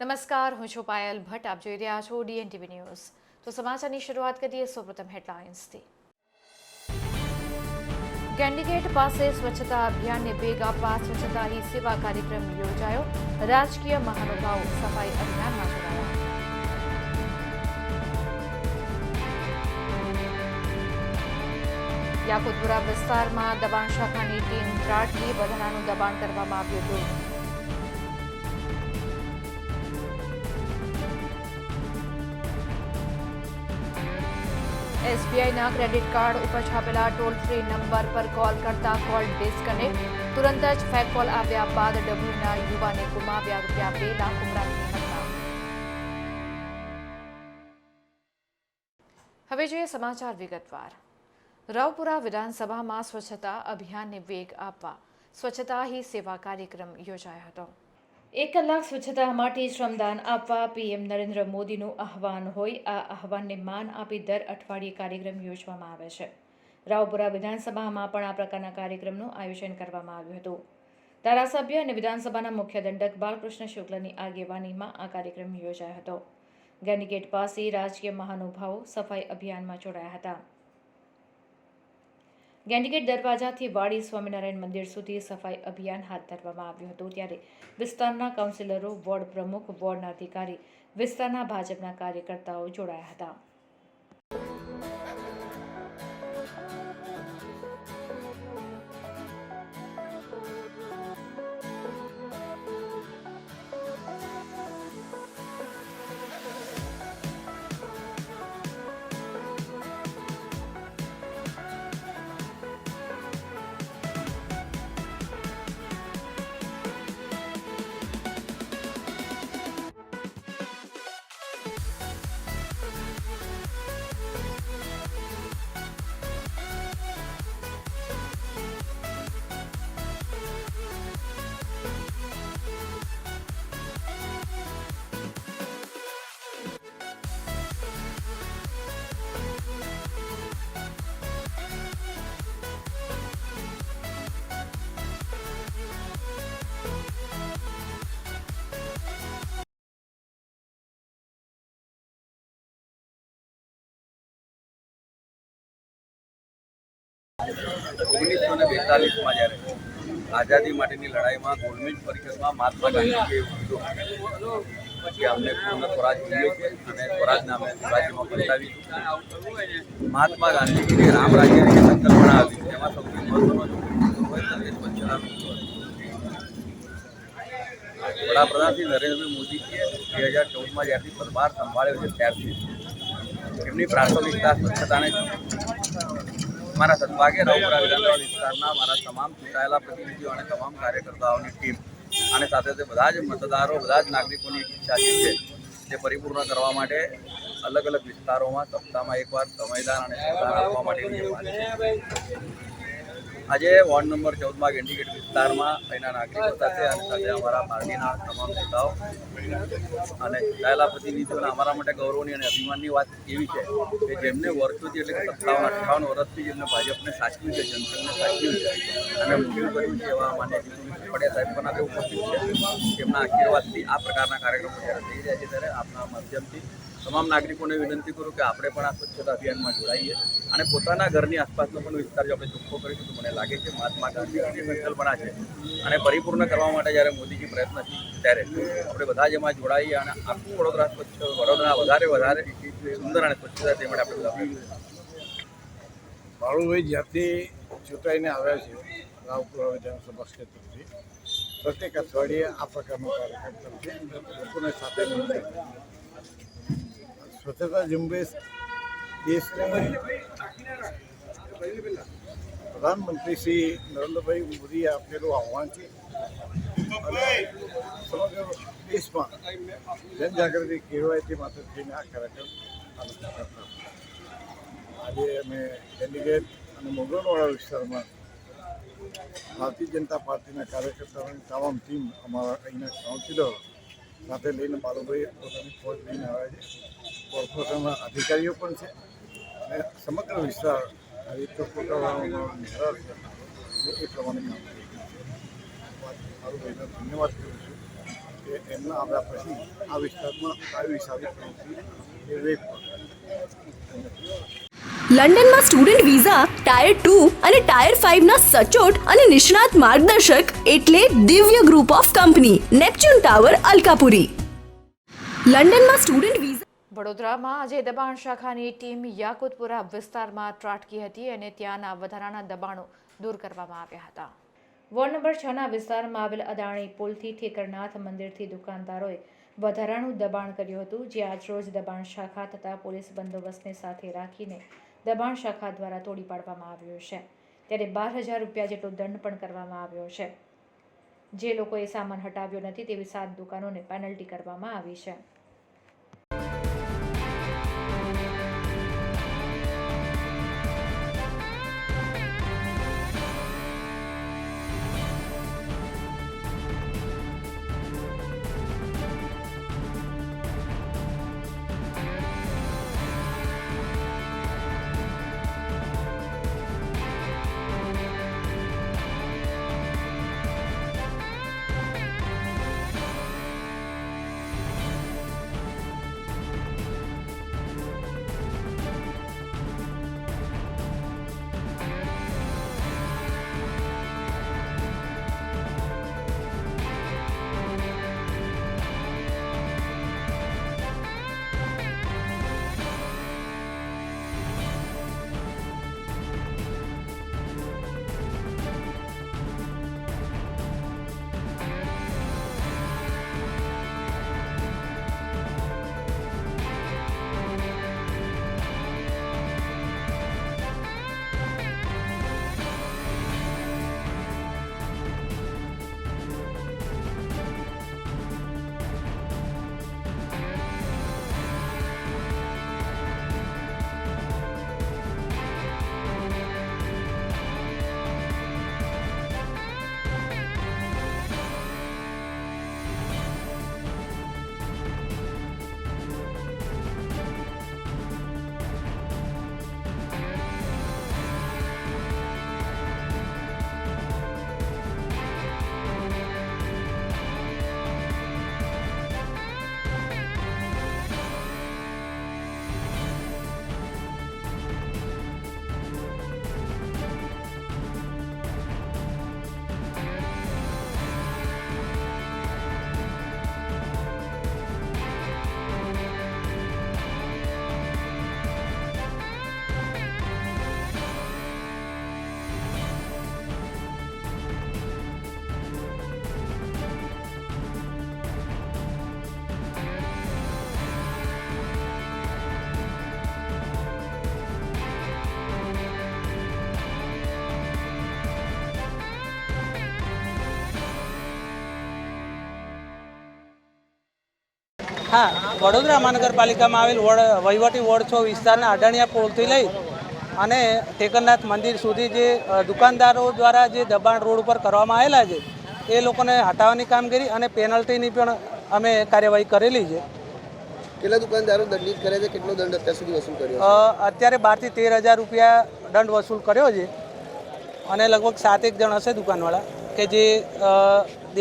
નમસ્કાર, હું છું પાયલ ભટ્ટ. આપ જોઈ રહ્યા છો DNTV ન્યૂઝ. તો સમાચારની શરૂઆત કરીએ સૌપ્રથમ હેડલાઇન્સથી. કેન્ડિગેટ પાસે સ્વચ્છતા અભિયાનને વેગ આપવા સ્વચ્છતા હી સેવા કાર્યક્રમ યોજાયો. રાજકીય મહાનુભાવો સફાઈ અભિયાનમાં જોડાયા. યાકુતપુરા વિસ્તારમાં દબાણ શાખાની ટીમ ત્રાટકી. વધારાનું દબાણ કરવામાં આવ્યું હતું. SBIના ક્રેડિટ કાર્ડ ઉપર છાપેલા ટોલ ફ્રી નંબર પર કોલ કરતા કોલ ડિસ્કનેક્ટ. તુરંત જ ફેક કોલ આવ્યા બાદ ડભોઈના યુવાને ગુમાવ્યા ₹2 લાખ ઉપરાંતની ઘટના. હવે જોઈએ સમાચાર વિગતવાર. રાવપુરા વિધાનસભામાં સ્વચ્છતા અભિયાનને વેગ આપવા સ્વચ્છતા હી સેવા કાર્યક્રમ યોજાયો હતો. 1 કલાક સ્વચ્છતા માટે શ્રમદાન આપવા PM નરેન્દ્ર મોદીનું આહ્વાન હોય. આ આહ્વાનને માન આપી દર અઠવાડિયે કાર્યક્રમ યોજવામાં આવે છે. રાવપુરા વિધાનસભામાં પણ આ પ્રકારના કાર્યક્રમનું આયોજન કરવામાં આવ્યું હતું. ધારાસભ્ય અને વિધાનસભાના મુખ્ય દંડક બાલકૃષ્ણ શુક્લની આગેવાનીમાં આ કાર્યક્રમ યોજાયો હતો. ગેન્ડીગેટ પાસે રાજકીય મહાનુભાવો સફાઈ અભિયાનમાં જોડાયા હતા. ગેન્ડીગેટ દરવાજાથી વાડી સ્વામિનારાયણ મંદિર સુધી સફાઈ અભિયાન હાથ ધરવામાં આવ્યું હતું. ત્યારે વિસ્તારના કાઉન્સિલરો, વોર્ડ પ્રમુખ, વોર્ડના અધિકારી, વિસ્તારના ભાજપના કાર્યકર્તાઓ જોડાયા હતા. જ્યારે આઝાદી માટેની લડાઈમાં ગોળમેજ પરિષદમાં મહાત્મા ગાંધીજીએ કીધું કે અમને પૂર્ણ સ્વરાજ જોઈએ છે અને સ્વરાજને અમે રાજ્યમાં બતાવીશું. મહાત્મા ગાંધીજીએ રામ રાજ્યની સંકલ્પના આપી, તેમાં સૌથી મહત્વનો વડાપ્રધાન શ્રી નરેન્દ્ર મોદીજીએ 2014માં જ્યારથી પદભાર સંભાળ્યો છે ત્યારથી એમની પ્રાથમિકતા સ્વચ્છતાને મારા સદભાગ્ય રાવપુરા વિધાનસભા વિસ્તારના મારા તમામ ચૂંટાયેલા પ્રતિનિધિઓ અને તમામ કાર્યકર્તાઓની ટીમ અને સાથે બધા જ મતદારો, બધા જ નાગરિકોની ઈચ્છા જે છે તે પરિપૂર્ણ કરવા માટે અલગ અલગ વિસ્તારોમાં સપ્તાહમાં એકવાર સમયદાન અને શ્રમદાન આપવા માટેની વાત છે. આજે વોર્ડ નંબર 14માં ગેન્ડીગેટ વિસ્તારમાં અહીંના નાગરિકો સાથે અને સાથે અમારા પાર્ટીના તમામ નેતાઓ અને ચૂંટાયેલા પ્રતિનિધિઓના અમારા માટે ગૌરવની અને અભિમાનની વાત એવી છે કે જેમને વર્ષોથી એટલે કે 57-58 વર્ષથી જેમને ભાજપને સાચવ્યું છે, જનસંઘને સાચવ્યું છે અને મોટું કર્યું છે એવા માન્ય જીતુભાઈ પટેલ સાહેબ પણ આજે ઉપસ્થિત છે. તેમના આશીર્વાદથી આ પ્રકારના કાર્યક્રમો જ્યારે થઈ રહ્યા છે ત્યારે આપના માધ્યમથી તમામ નાગરિકોને વિનંતી કરું કે આપણે પણ આ સ્વચ્છતા અભિયાનમાં જોડાઈએ અને પોતાના ઘરની આસપાસનો પણ વિસ્તાર જો આપણે ચોખ્ખો કરીશું તો મને લાગે છે મહાત્મા ગાંધીજીની સંકલ્પના છે અને પરિપૂર્ણ કરવા માટે જ્યારે મોદીજી પ્રયત્નશીલ ત્યારે આપણે બધા જ એમાં જોડાઈએ અને આખું વડોદરા સ્વચ્છ, વડોદરા વધારે સુંદર અને સ્વચ્છ થાય તે માટે આપણે બધા બાળુભાઈ જ્યાંથી ચૂંટાઈને આવ્યા છે રાવપુરા વિધાનસભા ક્ષેત્રથી પ્રત્યેક અઠવાડિયે આ પ્રકારનો કાર્યક્રમ છે. લોકોને સાથે મળીને સ્વચ્છતા ઝુંબેશ દેશની પ્રધાનમંત્રી શ્રી નરેન્દ્રભાઈ મોદીએ આપેલું આહ્વાન છે અને સમગ્ર દેશમાં જનજાગૃતિ કેળવાય તે માટે થઈને આ કાર્યક્રમ કરતા. આજે અમે કેન્ડિડેટ અને મોગલવાડા વિસ્તારમાં ભારતીય જનતા પાર્ટીના કાર્યકર્તાઓની તમામ ટીમ અમારા અહીંના કાઉન્સિલરો સાથે લઈને બાલુભાઈ પોતાની ફોજ લઈને આવ્યા છે. કોર્પોરેશનના અધિકારીઓ પણ છે અને સમગ્ર વિસ્તાર આ રીતે પોતાનો નિર્ધાર છે એ પ્રમાણે કામ કરી બાલુભાઈને ધન્યવાદ કરું છું. કે એમના આવ્યા પછી આ વિસ્તારમાં કાયદેસરની પ્રવૃત્તિ એ વેગ પકડે. લંડનમાં સ્ટુડન્ટ વિઝા ટાયર 2 અને ટાયર 5 ના સચોટ અને નિષ્ણાત માર્ગદર્શક એટલે Divya group of company Neptune tower Alkapuri. લંડનમાં સ્ટુડન્ટ વિઝા વડોદરામાં આજે દબાણ શાખાની ટીમ યાકુતપુરા વિસ્તારમાં ત્રાટકી હતી અને ત્યાંના વધારાના દબાણો દૂર કરવામાં આવ્યા હતા. વોર્ડ નંબર 6ના વિસ્તારમાં આવેલ અદાણી પુલથી ઠેકરનાથ મંદિરથી દુકાનદારોએ વધારાનું દબાણ કર્યું હતું, જે આજરોજ દબાણ શાખા તથા પોલીસ બંદોબસ્તને સાથે રાખીને દબાણ શાખા દ્વારા તોડી પાડવામાં આવ્યું છે. ત્યારે 12,000 રૂપિયા જેટલો દંડ પણ કરવામાં આવ્યો છે. જે લોકોએ સામાન હટાવ્યો નથી તેવી 7 દુકાનોને પેનલ્ટી કરવામાં આવી છે. હા, વડોદરા મહાનગરપાલિકામાં આવેલ વહીવટી વોર્ડ 6 વિસ્તારના અડાણિયા પુલથી લઈ અને ઠેકરનાથ મંદિર સુધી જે દુકાનદારો દ્વારા જે દબાણ રોડ ઉપર કરવામાં આવેલા છે એ લોકોને હટાવવાની કામગીરી અને પેનલ્ટીની પણ અમે કાર્યવાહી કરેલી છે. કેટલા દુકાનદારો દંડિત કરે છે? કેટલો દંડ અત્યાર સુધી વસૂલ કર્યો? અત્યારે 12,000 થી 13,000 રૂપિયા દંડ વસૂલ કર્યો છે અને લગભગ 7 એક જણ હશે દુકાનવાળા કે જે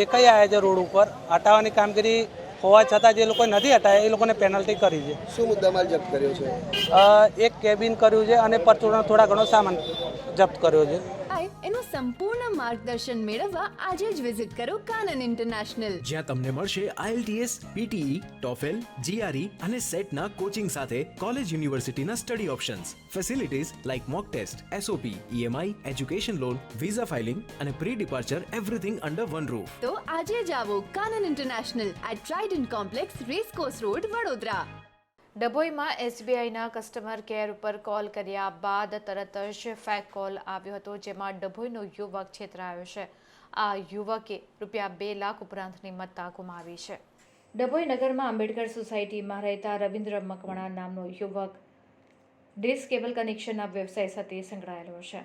દેખાઈ આવ્યા છે રોડ ઉપર. હટાવવાની કામગીરી હોવા છતાં જે લોકોએ નથી હટાવ્યા એ લોકોને પેનલ્ટી કરી છે. શું મુદ્દામાલ જપ્ત કર્યો છે? એક કેબિન કર્યું છે અને પરચુરણ થોડા ઘણો સામાન જપ્ત કર્યો છે. એનું સંપૂર્ણ માર્ગદર્શન મેળવવા આજે જ વિઝિટ કરો કાનન ઇન્ટરનેશનલ, જ્યાં તમને મળશે IELTS, PTE, TOEFL, GRE અને સેટના કોચિંગ સાથે કોલેજ યુનિવર્સિટીના study options, facilities like mock test, SOP, EMI, education loan, visa filing અને pre departure everything under one roof. તો આજે જ આવો Kanan international at Trident complex, racecourse road, Vadodara. ડભોઈમાં SBIના કસ્ટમર કેર ઉપર કોલ કર્યા બાદ તરત જ ફેક કોલ આવ્યો હતો, જેમાં ડભોઈનો યુવક છેતરાયો છે. આ યુવકે ₹2 લાખ ઉપરાંતની મત્તા ગુમાવી છે. ડભોઈ નગરમાં આંબેડકર સોસાયટીમાં રહેતા રવિન્દ્ર મકવાણા નામનો યુવક ડિશ કેબલ કનેક્શનના વ્યવસાય સાથે સંકળાયેલો છે.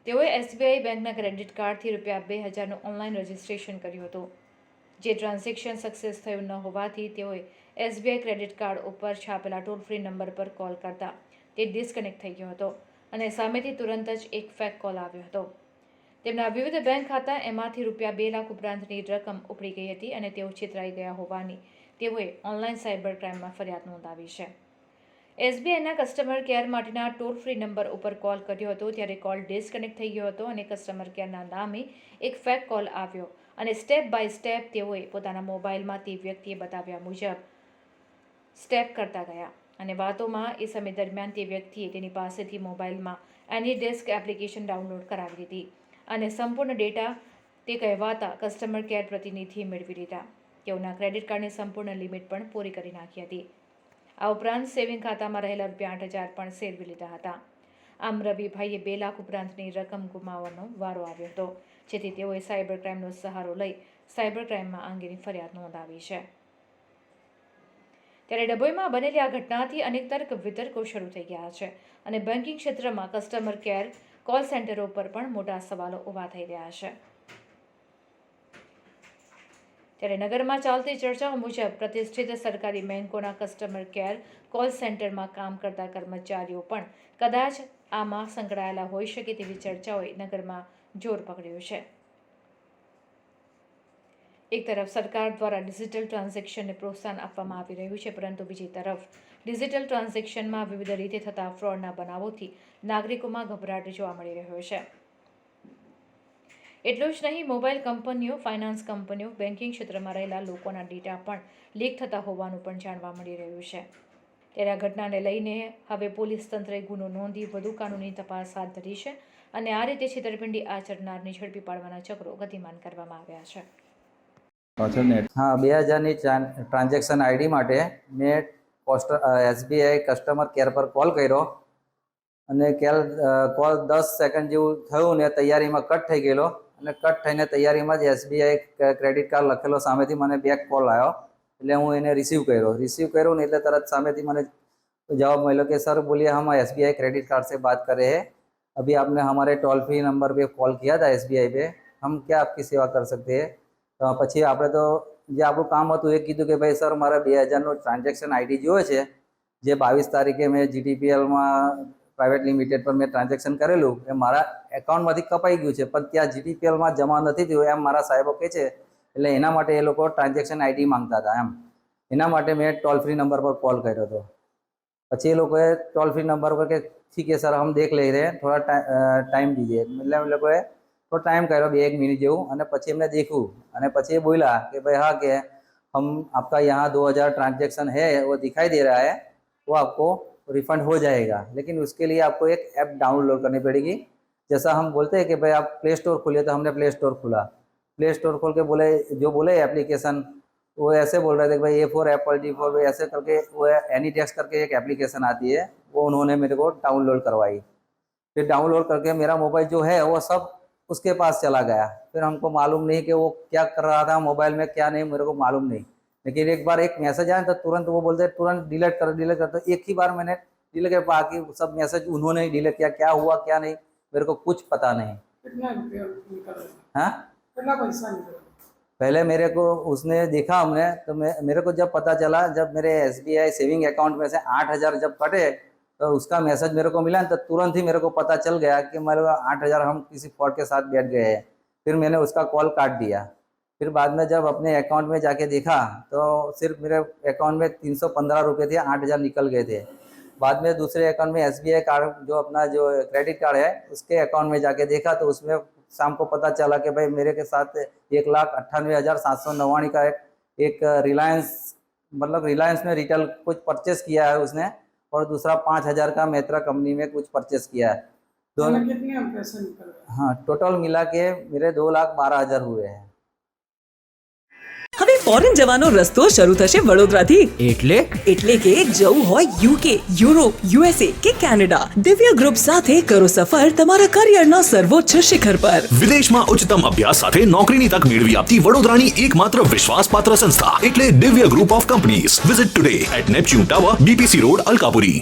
તેઓએ SBI બેંકના ક્રેડિટ કાર્ડથી ₹2,000નું ઓનલાઈન રજિસ્ટ્રેશન કર્યું હતું, જે ટ્રાન્ઝેક્શન સક્સેસ થયું ન હોવાથી તેઓએ SBI ક્રેડિટ કાર્ડ ઉપર છાપેલા ટોલ ફ્રી નંબર પર કોલ કરતા તે ડિસ્કનેક્ટ થઈ ગયો હતો અને સામેથી તુરંત જ એક ફેક કોલ આવ્યો હતો. તેમના વિવિધ બેંક ખાતા એમાંથી રૂપિયા 2 લાખ ઉપરાંતની રકમ ઉપડી ગઈ હતી અને તેઓ છેતરાઈ ગયા હોવાની તેઓએ ઓનલાઈન સાયબર ક્રાઇમમાં ફરિયાદ નોંધાવી છે. એસબીઆઈના કસ્ટમર કેર માટેના ટોલ ફ્રી નંબર ઉપર કોલ કર્યો હતો ત્યારે કોલ ડિસ્કનેક્ટ થઈ ગયો હતો અને કસ્ટમર કેરના નામે એક ફેક કોલ આવ્યો અને સ્ટેપ બાય સ્ટેપ તેઓએ પોતાના મોબાઈલમાં તે વ્યક્તિએ બતાવ્યા મુજબ સ્ટેપ કરતા ગયા અને વાતોમાં એ સમય દરમિયાન તે વ્યક્તિએ તેની પાસેથી મોબાઈલમાં એનીડેસ્ક એપ્લિકેશન ડાઉનલોડ કરાવી લીધી અને સંપૂર્ણ ડેટા તે કહેવાતા કસ્ટમર કેર પ્રતિનિધિએ મેળવી લીધા. તેઓના ક્રેડિટ કાર્ડની સંપૂર્ણ લિમિટ પણ પૂરી કરી નાખી હતી. આ ઉપરાંત સેવિંગ ખાતામાં રહેલા રૂપિયા 8,000 પણ સેરવી લીધા હતા. આમ રવિભાઈએ 2 લાખ ઉપરાંતની રકમ ગુમાવવાનો વારો આવ્યો હતો, જેથી તેઓએ સાયબર ક્રાઇમનો સહારો લઈ સાયબર ક્રાઇમમાં આ અંગેની ફરિયાદ નોંધાવી છે. ત્યારે ડભોઈમાં બનેલી આ ઘટનાથી અનેક તર્ક વિતર્કો શરૂ થઈ ગયા છે અને બેન્કિંગ ક્ષેત્રમાં કસ્ટમર કેર કોલ સેન્ટરો પર પણ મોટા સવાલો ઊભા થઈ રહ્યા છે. ત્યારે નગરમાં ચાલતી ચર્ચાઓ મુજબ પ્રતિષ્ઠિત સરકારી બેંકોના કસ્ટમર કેર કોલ સેન્ટરમાં કામ કરતા કર્મચારીઓ પણ કદાચ આમાં સંકળાયેલા હોઈ શકે તેવી ચર્ચાઓએ નગરમાં જોર પકડ્યું છે. એક તરફ સરકાર દ્વારા ડિજિટલ ટ્રાન્ઝેક્શનને પ્રોત્સાહન આપવામાં આવી રહ્યું છે, પરંતુ બીજી તરફ ડિજિટલ ટ્રાન્ઝેક્શનમાં વિવિધ રીતે થતા ફ્રોડના બનાવોથી નાગરિકોમાં ગભરાટ જોવા મળી રહ્યો છે. એટલું જ નહીં, મોબાઈલ કંપનીઓ, ફાઇનાન્સ કંપનીઓ, બેન્કિંગ ક્ષેત્રમાં રહેલા લોકોના ડેટા પણ લીક થતા હોવાનું પણ જાણવા મળી રહ્યું છે. ત્યારે આ ઘટનાને લઈને હવે પોલીસ તંત્રએ ગુનો નોંધી વધુ કાનૂની તપાસ હાથ ધરી છે અને આ રીતે છેતરપિંડી આચરનારને ઝડપી પાડવાના ચક્રો ગતિમાન કરવામાં આવ્યા છે. હા, 2000ની ટ્રાન્ઝેક્શન આઈડી માટે મેં એસબીઆઈ કસ્ટમર કેર પર કોલ કર્યો અને કોલ 10 સેકન્ડ જેવું થયું ને તૈયારીમાં કટ થઈ ગયેલો અને કટ થઈને તૈયારીમાં જ એસબીઆઈ ક્રેડિટ કાર્ડ લખેલો સામેથી મને બેક કોલ આવ્યો એટલે હું એને રિસીવ કર્યો ને એટલે તરત સામેથી મને જવાબ મળ્યો कि सर बोलिए हम एसबीआई क्रेडिट कार्ड से बात कर रहे हैं, अभी आपने हमारे टोल फ्री नंबर पे कॉल किया था एसबीआई पे, हम क्या आपकी सेवा कर सकते हैं. તો પછી આપણે તો જે આપણું કામ હતું એ કીધું કે ભાઈ સર મારા 2000નો ટ્રાન્ઝેક્શન આઈડી જોવે છે, જે 22 તારીખે મેં જીટીપીએલમાં પ્રાઇવેટ લિમિટેડ પર મેં ટ્રાન્ઝેક્શન કરેલું એ મારા એકાઉન્ટમાંથી કપાઈ ગયું છે, પણ ત્યાં જીટીપીએલમાં જમા નથી થયું એમ મારા સાહેબો કહે છે. એટલે એના માટે એ લોકો ટ્રાન્ઝેક્શન આઈડી માંગતા હતા એમ, એના માટે મેં ટોલ ફ્રી નંબર પર કોલ કર્યો હતો. પછી એ લોકોએ ટોલ ફ્રી નંબર પર કે ઠીક है सर हम देख ले रहे हैं, थोड़ा टाइम दीजिए. એટલે એ લોકોએ तो टाइम કર્યો 2-1 મિનિટ જેવું અને પછી એમને દેખ્યું અને પછી એ બોલ્યા કે ભાई हाँ कि हम आपका यहाँ 2000 ट्रांजेक्शन है वो दिखाई दे रहा है, वो आपको रिफंड हो जाएगा, लेकिन उसके लिए आपको एक ऐप डाउनलोड करनी पड़ेगी. जैसा हम बोलते हैं कि भाई आप प्ले स्टोर खोलिए, तो हमने प्ले स्टोर खोला. प्ले स्टोर खोल के बोले एप्लीकेशन, वो ऐसे बोल रहे थे कि भाई A for Apple, D for ऐसे करके वो एनीडेस्क करके एक एप्लीकेशन आती है, वो उन्होंने मेरे को डाउनलोड करवाई. फिर डाउनलोड करके मेरा मोबाइल जो है वो सब उसके पास चला गया. फिर हमको मालूम नहीं कि वो क्या कर रहा था मोबाइल में, क्या नहीं, मेरे को मालूम नहीं. लेकिन एक बार एक मैसेज आया तो तुरंत वो बोलते तुरंत डिलीट कर. तो एक ही बार मैंने डिलीट कर, बाकी सब मैसेज उन्होंने ही डिलीट किया. क्या हुआ क्या नहीं मेरे को कुछ पता नहीं. हाँ, पहले मेरे को उसने देखा हमने तो मेरे को जब पता चला, जब मेरे एसबीआई सेविंग अकाउंट में से 8,000 जब कटे तो उसका मैसेज मेरे को मिला, तो तुरंत ही मेरे को पता चल गया कि मेरे 8,000 हम किसी फ्रॉड के साथ बैठ गए हैं. फिर मैंने उसका कॉल काट दिया. फिर बाद में जब अपने अकाउंट में जाके देखा तो सिर्फ मेरे अकाउंट में 315 रुपये थे, 8,000 निकल गए थे. बाद में दूसरे अकाउंट में एसबीआई कार्ड जो अपना जो क्रेडिट कार्ड है उसके अकाउंट में जाके देखा तो उसमें शाम को पता चला कि भाई मेरे के साथ 1,98,799 का एक रिलायंस, मतलब रिलायंस में रिटेल कुछ परचेस किया है उसने, और दूसरा 5,000 का मैत्रा कंपनी में कुछ परचेस किया है. दोनों कितने पैसे निकल गए? हाँ, टोटल मिला के मेरे 2,12,000 हुए हैं. હવે ફોરેન જવાનો રસ્તો શરૂ થશે વડોદરાથી. એટલે કે જવું હોય યુકે, યુરોપ, યુએસએ કે કેનેડા, દિવ્ય ગ્રુપ સાથે કરો સફર તમારા કરિયરના સર્વોચ્ચ શિખર પર. વિદેશમાં ઉચ્ચતમ અભ્યાસ સાથે નોકરીની તક મેળવી આપતી વડોદરાની એકમાત્ર વિશ્વાસપાત્ર સંસ્થા એટલે Divya group of companies. Visit today at Neptune tower, BPC road, Alkapuri.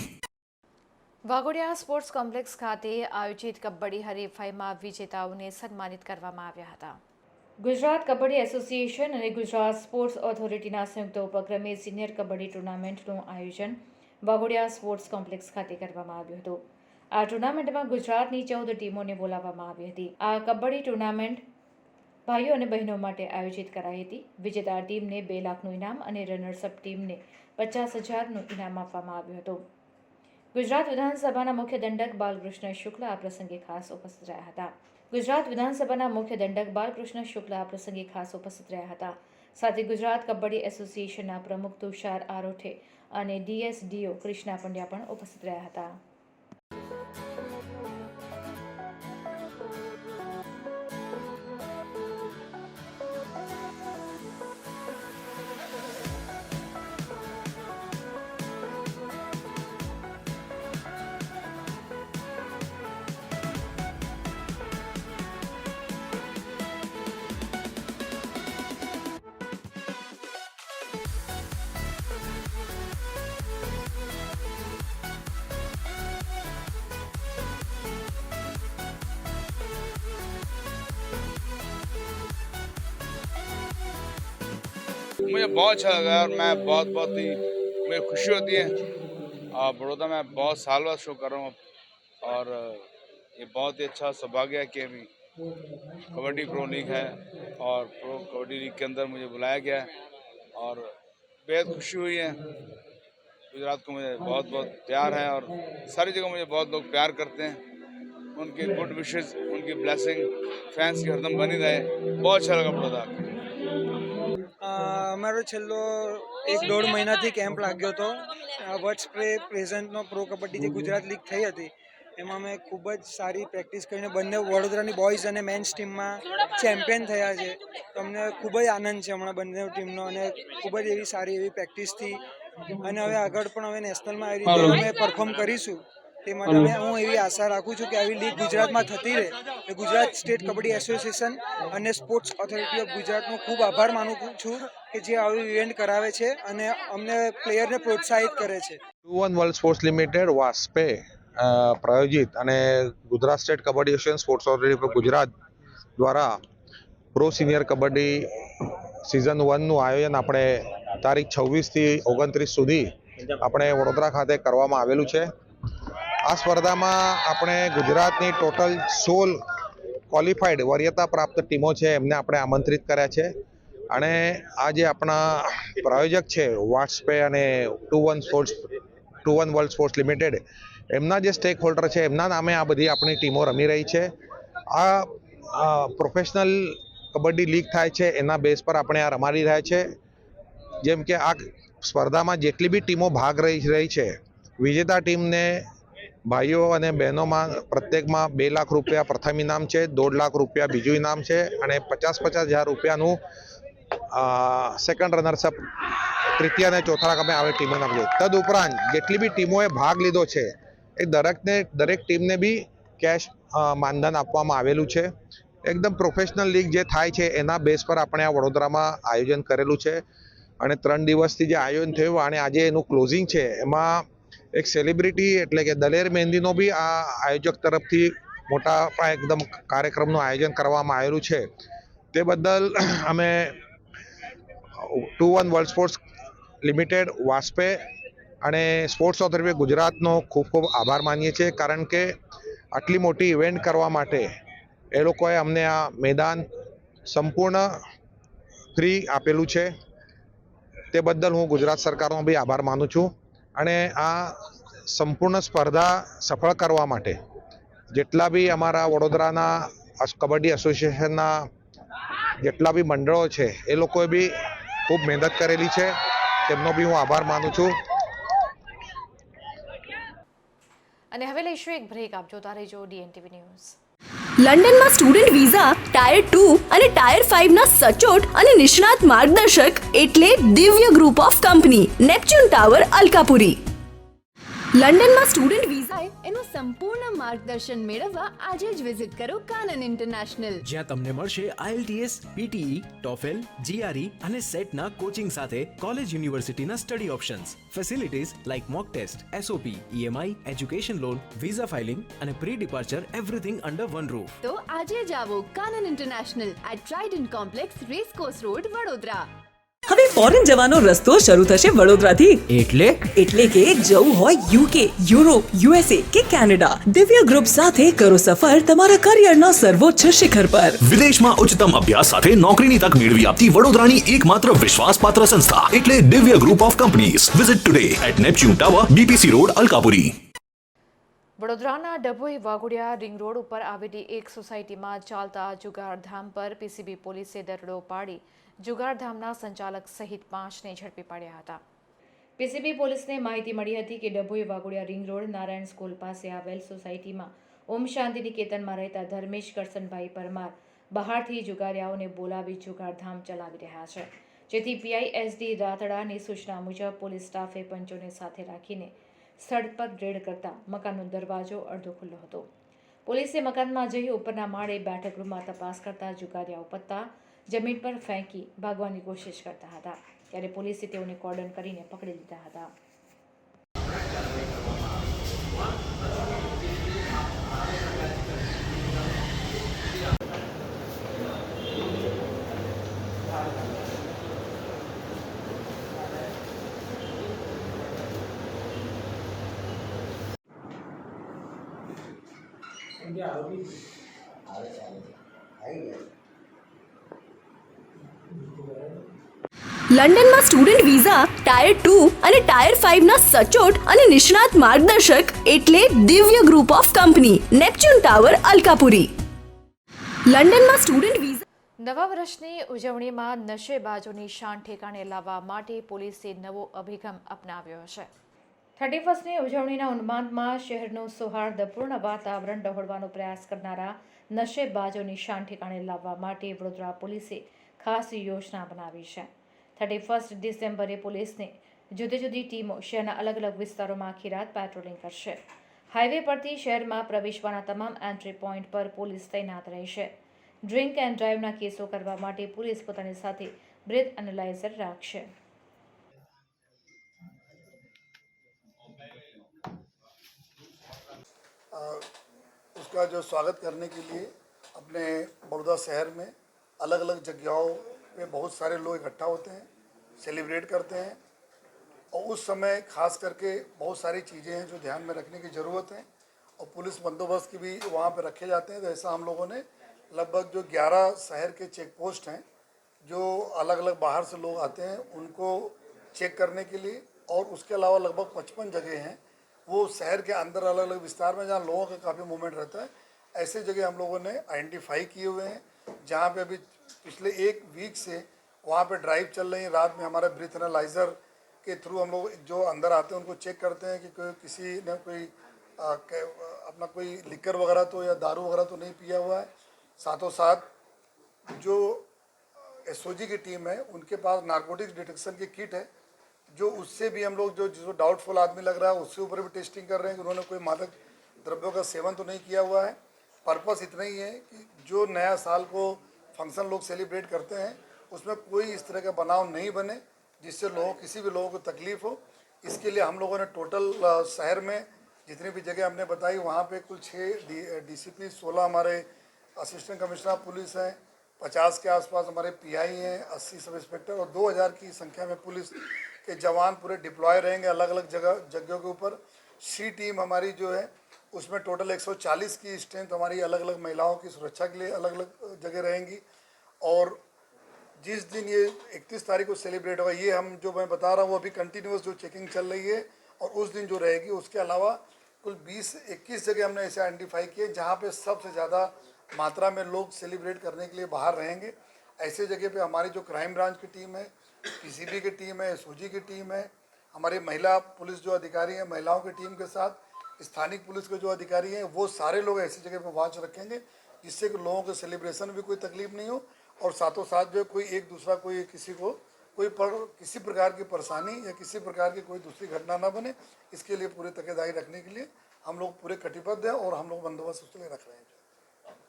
Waghodia sports complex ખાતે આયોજિત કબડ્ડી હરીફાઈમાં વિજેતાઓને સન્માનિત કરવામાં આવ્યા હતા. ગુજરાત કબડ્ડી એસોસિએશન અને ગુજરાત સ્પોર્ટ્સ ઓથોરિટીના સંયુક્ત ઉપક્રમે સિનિયર કબડ્ડી ટુર્નામેન્ટનું આયોજન વાઘોડિયા સ્પોર્ટ્સ કોમ્પ્લેક્સ ખાતે કરવામાં આવ્યું હતું. આ ટુર્નામેન્ટમાં ગુજરાતની 14 ટીમોને બોલાવવામાં આવી હતી. આ કબડ્ડી ટુર્નામેન્ટ ભાઈઓ અને બહેનો માટે આયોજિત કરાઈ હતી. વિજેતા ટીમને 2 લાખનું ઇનામ અને રનર્સઅપ ટીમને 50,000નું ઇનામ આપવામાં આવ્યું હતું. ગુજરાત વિધાનસભાના મુખ્ય દંડક બાલકૃષ્ણ શુક્લ આ પ્રસંગે ખાસ ઉપસ્થિત રહ્યા હતા. સાથે ગુજરાત કબડ્ડી એસોસિએશનના પ્રમુખ તુષાર આરોઠે અને ડીએસડીઓ કૃષ્ણા પંડ્યા પણ ઉપસ્થિત રહ્યા હતા. मुझे बहुत अच्छा लगा और मैं बहुत ही मुझे खुशी होती है. बड़ौदा में बहुत साल बाद शो कर रहा हूँ और ये बहुत ही अच्छा सौभाग्य है कि अभी कबड्डी प्रो लीग है और प्रो कबड्डी लीग के अंदर मुझे बुलाया गया है और बेहद खुशी हुई है. गुजरात को मुझे बहुत प्यार है और सारी जगह मुझे बहुत लोग प्यार करते हैं. उनके गुड विशेस, उनकी ब्लेसिंग फैंस की हरदम बनी रहे. बहुत अच्छा लगा बड़ौदा. અમારો છેલ્લો 1-1.5 મહિનાથી કેમ્પ લાગ્યો હતો. વર્ષ પ્રેઝન્ટનો પ્રો કબડ્ડી જે ગુજરાત લીગ થઈ હતી એમાં અમે ખૂબ જ સારી પ્રેક્ટિસ કરીને બંને વડોદરાની બોયઝ અને મેન્સ ટીમમાં ચેમ્પિયન થયા છે. તો અમને ખૂબ જ આનંદ છે હમણાં બંને ટીમનો અને ખૂબ જ એવી સારી એવી પ્રેક્ટિસથી અને હવે આગળ પણ હવે નેશનલમાં આવી રીતે અમે પરફોર્મ કરીશું. તે માટે હું એવી આશા રાખું છું કે આવી લીગ ગુજરાતમાં થતી રહે. ગુજરાત સ્ટેટ કબડ્ડી એસોસિએશન અને સ્પોર્ટ્સ ઓથોરિટી ઓફ ગુજરાતનો ખૂબ આભાર માનું છું કે જે આવી ઇવેન્ટ કરાવે છે અને અમને પ્લેયરને પ્રોત્સાહિત કરે છે. 2-1 વર્લ્ડ સ્પોર્ટ્સ લિમિટેડ વાસ્પે પ્રાયોજિત અને Gujarat state kabaddi association sports authority of Gujarat દ્વારા પ્રો સિનિયર કબડ્ડી સિઝન 1નું આયોજન આપણે તારીખ 26થી 29 સુધી આપણે વડોદરા ખાતે કરવામાં આવેલું છે. આ સ્પર્ધામાં આપણે ગુજરાતની ટોટલ 16 ક્વોલિફાઈડ વરીયતા પ્રાપ્ત ટીમો છે એમને આપણે આમંત્રિત કર્યા છે અને આ જે આપણા પ્રાયોજક છે વાસ્પે અને 2-1 વર્લ્ડ સ્પોર્ટ્સ લિમિટેડ એમના જે સ્ટેક હોલ્ડર છે એમના નામે આ બધી આપણી ટીમો રમી રહી છે. આ પ્રોફેશનલ કબડ્ડી લીગ થાય છે એના બેઝ પર આપણે આ રમાડી રહ્યા છે. જેમ કે આ સ્પર્ધામાં જેટલી બી ટીમો ભાગ રહી છે વિજેતા ટીમને ભાઈઓ અને બહેનોમાં પ્રત્યેકમાં 2 લાખ રૂપિયા પ્રથમ ઇનામ છે, 1.5 લાખ રૂપિયા બીજું ઇનામ છે અને 50,000 રૂપિયાનું સેકન્ડ રનર્સઅપ તૃતીય અને ચોથા ક્રમે આવે ટીમને નામ છે. તદુપરાંત જેટલી બી ટીમોએ ભાગ લીધો છે એ દરેક ટીમને બી કેશ માનધન આપવામાં આવેલું છે. એકદમ પ્રોફેશનલ લીગ જે થાય છે એના બેઝ પર આપણે આ વડોદરામાં આયોજન કરેલું છે અને 3 દિવસથી જે આયોજન થયું અને આજે એનું ક્લોઝિંગ છે એમાં એક સેલિબ્રિટી એટલે કે દલેર મહેંદીનો બી આ આયોજક તરફથી મોટા પાયે એકદમ કાર્યક્રમનું આયોજન કરવામાં આવેલું છે. તે બદલ અમે 2-1 વર્લ્ડ સ્પોર્ટ્સ લિમિટેડ વાસ્પે અને સ્પોર્ટ્સ ઓથોરિટી ગુજરાતનો ખૂબ આભાર માનીએ છીએ કારણ કે આટલી મોટી ઇવેન્ટ કરવા માટે એ લોકોએ અમને આ મેદાન સંપૂર્ણ ફ્રી આપેલું છે. તે બદલ હું ગુજરાત સરકારનો બી આભાર માનું છું અને આ સંપૂર્ણ સ્પર્ધા સફળ કરવા માટે જેટલા બી અમારા વડોદરાના કબડ્ડી એસોસિએશનના જેટલા બી મંડળો છે એ લોકોએ બી ખૂબ મહેનત કરેલી છે. તેમનો બી હું આભાર માનું છું. અને હવે લઈશું એક બ્રેક. આપ જોતા રહેજો DNTV ન્યૂઝ. લંડનમાં સ્ટુડન્ટ વિઝા ટાયર 2 અને ટાયર 5 ના સચોટ અને નિષ્ણાત માર્ગદર્શક એટલે Divya group of company Neptune tower Alkapuri. લંડનમાં સ્ટુડન્ટ વિઝા એનું સંપૂર્ણ માર્ગદર્શન મેળવવા આજે જ વિઝિટ કરો કાનન ઇન્ટરનેશનલ, જ્યાં તમને મળશે IELTS, PTE, TOEFL, GRE અને સેટના કોચિંગ સાથે કોલેજ યુનિવર્સિટીના study options, facilities like mock test, SOP, EMI, education loan, visa filing અને pre departure everything under one roof. તો આજે જ આવો Kanan international at Trident complex, racecourse road, Vadodara. હવે ફોરેન જવાનો રસ્તો શરૂ થશે વડોદરાથી. એટલે કે જવું હોય UK, યુરોપ, USA કે કેનેડા, દિવ્ય ગ્રુપ સાથે કરો સફર તમારા કરિયરના સર્વોચ્ચ શિખર પર. વિદેશમાં ઉચ્ચતમ અભ્યાસ સાથે નોકરીની તક મેળવી આપતી વડોદરાની એકમાત્ર વિશ્વાસપાત્ર સંસ્થા એટલે Divya group of companies. Visit today at Neptune tower, BPC road, Alkapuri. વડોદરાના ડભોઈ વાઘોડિયા રિંગ રોડ ઉપર આવેલી એક સોસાયટીમાં ચાલતા જુગારધામ પર PCB પોલીસે દરોડો પાડી જુગારધામના સંચાલક સહિત 5ને ઝડપી પાડ્યા હતા. PCB પોલીસને માહિતી મળી હતી કે Dabhoi Waghodia ring road Narayan school પાસે આવેલ સોસાયટીમાં ઓમ શાંતિ નિકેતનમાં રહેતા ધર્મેશ કરસનભાઈ પરમાર બહારથી જુગારિયાઓને બોલાવી જુગારધામ ચલાવી રહ્યા છે, જેથી PISD રાતડાની સૂચના મુજબ પોલીસ સ્ટાફે પંચોને સાથે રાખીને સ્થળ પર રેડ કરતા મકાનનો દરવાજો અડધો ખુલ્લો હતો. પોલીસે મકાનમાં જઈ ઉપરના માળે બેઠક રૂમમાં તપાસ કરતા જુગારિયાઓ પત્તા જમીન પર ફેંકી ભાગવાની કોશિશ કરતા હતા, ત્યારે પોલીસે તેઓને કોર્ડન કરીને પકડી લીધા હતા. લંડનમાં સ્ટુડન્ટ વિઝા, ટાયર 2 અને ટાયર 5 ના સચોટ અને નિષ્ણાત માર્ગદર્શક એટલે Divya group of company, Neptune tower, Alkapuri. લંડનમાં સ્ટુડન્ટ વિઝા. નવા વર્ષની ઉજવણીમાં નશેબાજોની શાન ઠેકાણે લાવવા માટે પોલીસે નવો અભિગમ અપનાવ્યો છે. 31ની ઉજવણીના ઉન્માદમાં શહેરનું સૌહાર્દપૂર્ણ વાતાવરણ ડહોળવાનો પ્રયાસ કરનારા નશેબાજોની શાન ઠેકાણે લાવવા માટે વડોદરા પોલીસે ખાસ યોજના બનાવી છે. 31 ડિસેમ્બરે પોલીસને જુદી જુદી ટીમો શહેરના અલગ અલગ વિસ્તારોમાં આખી રાત પેટ્રોલિંગ કરશે. હાઈવે પરથી શહેરમાં પ્રવેશવાના તમામ એન્ટ્રી પોઈન્ટ પર પોલીસ તૈનાત રહેશે. ડ્રિંક એન્ડ ડ્રાઈવના કેસો કરવા માટે પોલીસ પોતાની સાથે બ્રેથ એનાલાઇઝર રાખશે. उसका जो स्वागत करने के लिए अपने बड़ौदा शहर में अलग अलग जगहों पे बहुत सारे लोग इकट्ठा होते हैं, सेलिब्रेट करते हैं और उस समय खास करके बहुत सारी चीज़ें हैं जो ध्यान में रखने की ज़रूरत है और पुलिस बंदोबस्त की भी वहाँ पे रखे जाते हैं. तो ऐसा हम लोगों ने लगभग जो 11 शहर के चेक पोस्ट हैं जो अलग अलग बाहर से लोग आते हैं उनको चेक करने के लिए, और उसके अलावा लगभग 55 जगह हैं वो शहर के अंदर अलग अलग विस्तार में जहाँ लोगों का काफ़ी मूवमेंट रहता है. ऐसे जगह हम लोगों ने आइडेंटिफाई किए हुए हैं जहाँ पे अभी पिछले एक वीक से वहाँ पे ड्राइव चल रही है. रात में हमारे ब्रीथ एनालाइज़र के थ्रू हम लोग जो अंदर आते हैं उनको चेक करते हैं कि कोई किसी ने कोई अपना कोई लिकर वगैरह तो या दारू वगैरह तो नहीं पिया हुआ है. साथों साथ जो SOG की टीम है उनके पास नारकोटिक्स डिटेक्शन की किट है, जो उससे भी हम लोग जो जिसको डाउटफुल आदमी लग रहा है उसके ऊपर भी टेस्टिंग कर रहे हैं कि उन्होंने कोई मादक द्रव्यों का सेवन तो नहीं किया हुआ है. पर्पस इतना ही है कि जो नया साल को फंक्शन लोग सेलिब्रेट करते हैं उसमें कोई इस तरह का बनाव नहीं बने जिससे किसी भी लोगों को तकलीफ हो. इसके लिए हम लोगों ने टोटल शहर में जितनी भी जगह हमने बताई वहाँ पे कुल 6 DCP, 16 हमारे असिस्टेंट कमिश्नर पुलिस हैं, 50 के आसपास हमारे PI हैं, 80 सब इंस्पेक्टर और 2000 की संख्या में पुलिस के जवान पूरे डिप्लॉय रहेंगे अलग अलग जगहों के ऊपर. C टीम हमारी जो है उसमें टोटल 140 की स्ट्रेंथ हमारी अलग अलग महिलाओं की सुरक्षा के लिए अलग अलग जगह रहेंगी. और जिस दिन ये 31 तारीख को सेलिब्रेट होगा, ये हम जो मैं बता रहा हूँ वो अभी कंटिन्यूस जो चेकिंग चल रही है और उस दिन जो रहेगी. उसके अलावा कुल 20-21 जगह हमने ऐसे आइडेंटिफाई किए जहाँ पे सबसे ज़्यादा मात्रा में लोग सेलिब्रेट करने के लिए बाहर रहेंगे. ऐसे जगह पे हमारी जो क्राइम ब्रांच की टीम है, PCB की टीम है, SOG की टीम है, हमारी महिला पुलिस जो अधिकारी हैं, महिलाओं की टीम के साथ स्थानिक पुलिस के जो अधिकारी हैं, वो सारे लोग ऐसी जगह पे वॉच रखेंगे जिससे कि लोगों के सेलिब्रेशन में भी कोई तकलीफ नहीं हो और साथों साथ जो कोई एक दूसरा कोई किसी को किसी प्रकार की परेशानी या किसी प्रकार की कोई दूसरी घटना ना बने. इसके लिए पूरी तकेदारी रखने के लिए हम लोग पूरे कटिबद्ध हैं और हम लोग बंदोबस्त उसके लिए रख रहे हैं.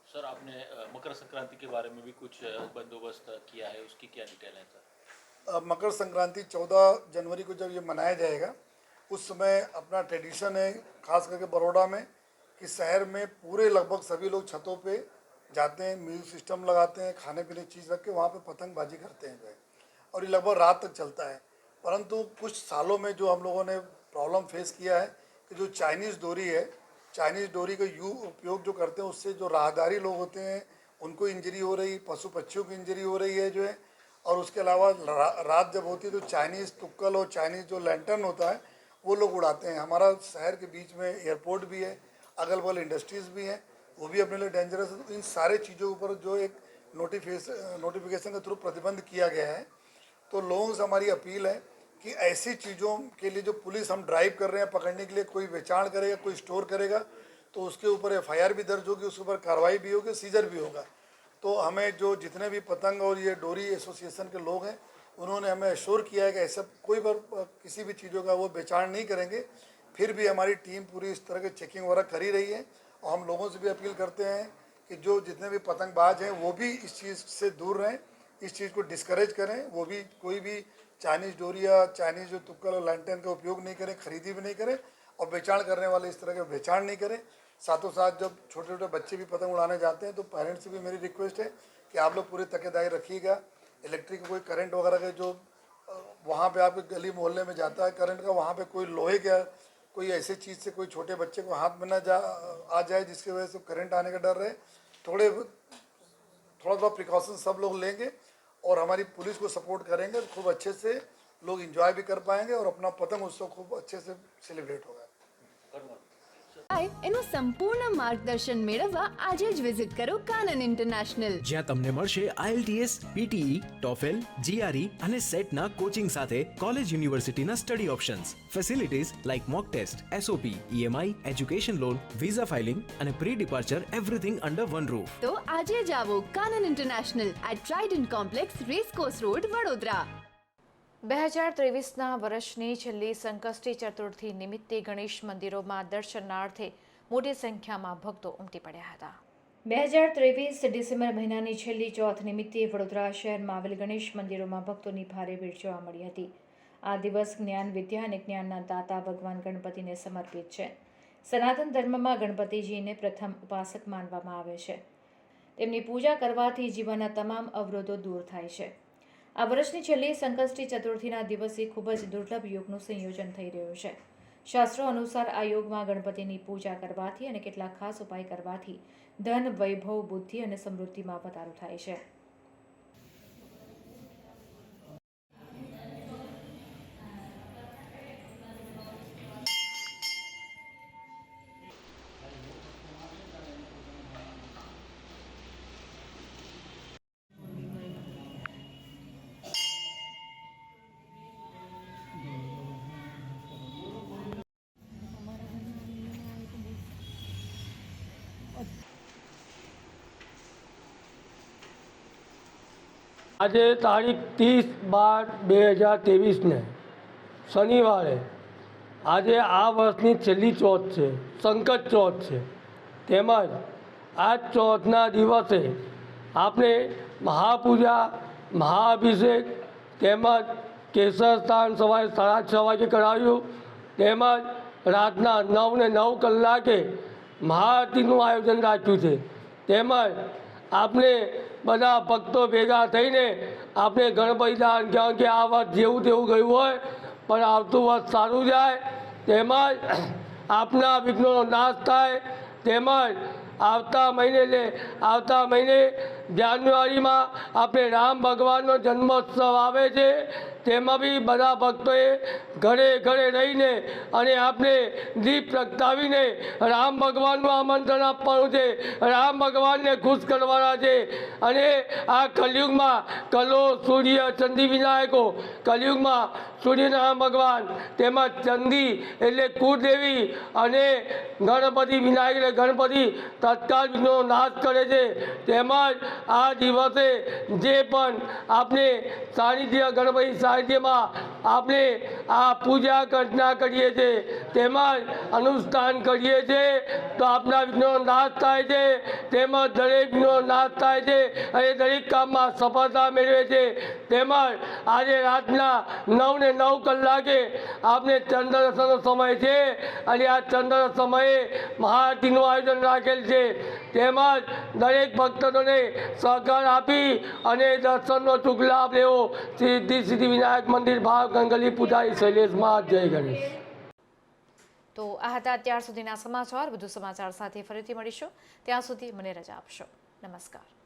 सर, आपने मकर संक्रांति के बारे में भी कुछ बंदोबस्त किया है, उसकी क्या डिटेल है सर? मकर संक्रांति 14 जनवरी को जब ये मनाया जाएगा उस समय अपना ट्रेडिशन है खास करके बड़ौदा में कि शहर में पूरे लगभग सभी लोग छतों पे जाते हैं, म्यूजिक सिस्टम लगाते हैं, खाने पीने की चीज़ रख के वहाँ पे पतंगबाजी करते हैं. जो है और ये लगभग रात तक चलता है। परंतु कुछ सालों में जो हम लोगों ने प्रॉब्लम फेस किया है कि जो चाइनीज़ डोरी है, चाइनीज़ डोरी का उपयोग जो करते हैं उससे जो राहदारी लोग होते हैं उनको इंजरी हो रही, पशु पक्षियों की इंजरी हो रही है जो है। और उसके अलावा रात जब होती है तो चाइनीज़ तुक्कल और चाइनीज़ जो लैंटर्न होता है वो लोग उड़ाते हैं। हमारा शहर के बीच में एयरपोर्ट भी है, अगल बगल इंडस्ट्रीज़ भी हैं, वो भी अपने लिए डेंजरस है। तो इन सारे चीज़ों के ऊपर जो एक नोटिफिकेशन के थ्रू प्रतिबंध किया गया है। तो लोगों से हमारी अपील है कि ऐसी चीज़ों के लिए जो पुलिस हम ड्राइव कर रहे हैं पकड़ने के लिए, कोई बेचाण करेगा, कोई स्टोर करेगा तो उसके ऊपर FIR भी दर्ज होगी, उसके ऊपर कार्रवाई भी होगी, सीजर भी होगा। तो हमें जो जितने भी पतंग और ये डोरी एसोसिएशन के लोग हैं उन्होंने हमें एश्योर किया है कि ऐसा कोई बार किसी भी चीज़ों का वो बेचाण नहीं करेंगे। फिर भी हमारी टीम पूरी इस तरह की चेकिंग वगैरह कर ही रही है। और हम लोगों से भी अपील करते हैं कि जो जितने भी पतंगबाज हैं वो भी इस चीज़ से दूर रहें, इस चीज़ को डिस्करेज करें। वो भी कोई भी चाइनीज़ डोरी या चाइनीज़ जो तुक्कल और लैंटर्न का उपयोग नहीं करें, खरीदी भी नहीं करें और बेचाण करने वाले इस तरह के बेचाण नहीं करें। साथों साथ जब छोटे छोटे बच्चे भी पतंग उड़ाने जाते हैं तो पेरेंट्स से भी मेरी रिक्वेस्ट है कि आप लोग पूरी तकेदारी रखिएगा। इलेक्ट्रिक का कोई करंट वगैरह का जो वहाँ पे आपके गली मोहल्ले में जाता है करंट का, वहाँ पे कोई लोहे का कोई ऐसी चीज़ से कोई छोटे बच्चे को हाथ में ना आ जाए जिसकी वजह से करंट आने का डर रहे। थोड़ा प्रिकॉशन सब लोग लेंगे और हमारी पुलिस को सपोर्ट करेंगे तो खूब अच्छे से लोग एंजॉय भी कर पाएंगे और अपना पतंग उत्सव खूब अच्छे से सेलिब्रेट होगा। એનું સંપૂર્ણ માર્ગદર્શન મેળવવા આજે જ વિઝિટ કરો કાનન ઇન્ટરનેશનલ, જ્યાં તમને મળશે IELTS, PTE, TOEFL, GRE અને સેટના કોચિંગ સાથે કોલેજ યુનિવર્સિટીના study options, facilities like mock test, SOP, EMI, education loan, visa filing અને pre departure everything under one roof. તો આજે જ આવો Kanan international at Trident complex, racecourse road, Vadodara. 2023ના વર્ષની છેલ્લી સંકષ્ટી ચતુર્થી નિમિત્તે ગણેશ મંદિરોમાં દર્શનાર્થે મોટી સંખ્યામાં ભક્તો ઉમટી પડ્યા હતા. 2023 ડિસેમ્બર મહિનાની છેલ્લી ચોથ નિમિત્તે વડોદરા શહેરમાં આવેલ ગણેશ મંદિરોમાં ભક્તોની ભારે ભીડ જોવા મળી હતી. આ દિવસ જ્ઞાન, વિદ્યા અને જ્ઞાનના દાતા ભગવાન ગણપતિને સમર્પિત છે. સનાતન ધર્મમાં ગણપતિજીને પ્રથમ ઉપાસક માનવામાં આવે છે. તેમની પૂજા કરવાથી જીવનના તમામ અવરોધો દૂર થાય છે. આ વર્ષની છેલ્લી સંકષ્ટી ચતુર્થીના દિવસે ખૂબ જ દુર્લભ યોગનું સંયોજન થઈ રહ્યું છે. શાસ્ત્રો અનુસાર આ યોગમાં ગણપતિની પૂજા કરવાથી અને કેટલાક ખાસ ઉપાય કરવાથી ધન, વૈભવ, બુદ્ધિ અને સમૃદ્ધિમાં વધારો થાય છે. આજે તારીખ 30/12/2023ને શનિવારે આજે આ વર્ષની છેલ્લી ચોથ છે, સંકટ ચોથ છે. તેમજ આ ચોથના દિવસે આપણે મહાપૂજા, મહાઅભિષેક તેમજ કેસર સ્થાન સવારે 6:30 વાગે કરાવ્યું. તેમજ રાતના 9 ને 9 કલાકે મહાઆરતીનું આયોજન રાખ્યું છે. તેમજ આપણે બધા ભક્તો ભેગા થઈને આપણે ગણપતિ દાન, કારણ કે આ વર્ષ જેવું તેવું ગયું હોય પણ આવતું વર્ષ સારું જાય, તેમજ આપના વિઘ્નોનો નાશ થાય. તેમજ આવતા મહિને જાન્યુઆરીમાં આપણે રામ ભગવાનનો જન્મોત્સવ આવે છે. તેમાં બી બધા ભક્તોએ ઘરે ઘરે રહીને અને આપણે દીપ પ્રગટાવીને રામ ભગવાનનું આમંત્રણ આપવાનું છે, રામ ભગવાનને ખુશ કરવાના છે. અને આ કલયુગમાં કલો, સૂર્ય, ચંદી વિનાયકો, કલયુગમાં સૂર્યનારાયણ ભગવાન તેમજ ચંદી એટલે કુળદેવી અને ગણપતિ વિનાયક એટલે ગણપતિ તત્કાળ વિઘ્નોનો નાશ કરે છે. તેમજ આ દિવસે જે પણ આપણે સાનિધ્ય ગણપતિ સાનિધ્યમાં આપણે આ પૂજા અર્ચના કરીએ છીએ તેમજ અનુષ્ઠાન કરીએ છીએ તો આપણા વિઘ્નોનો નાશ થાય છે, તેમજ દરેક વિઘ્નોનો નાશ થાય છે અને દરેક કામમાં સફળતા મેળવે છે. તેમજ આજે રાતના 9 ને 9 કલાકે આપણે ચંદ્રદર્શનનો સમય છે અને આ ચંદ્ર સમયે મહાઆરતીનું આયોજન રાખેલ છે. તેમજ દરેક ભક્તોને સહકાર આપી અને દર્શનનો શુભ લાભ લેવો. સિદ્ધિ વિનાયક મંદિર ભાવ ગંગલી પૂજારી શૈલેષ મહારાજ. જય ગણેશ. તો આ હતા અત્યાર સુધીના સમાચાર. વધુ સમાચાર સાથે ફરીથી મળીશું. ત્યાં સુધી મને રજા આપશો. નમસ્કાર.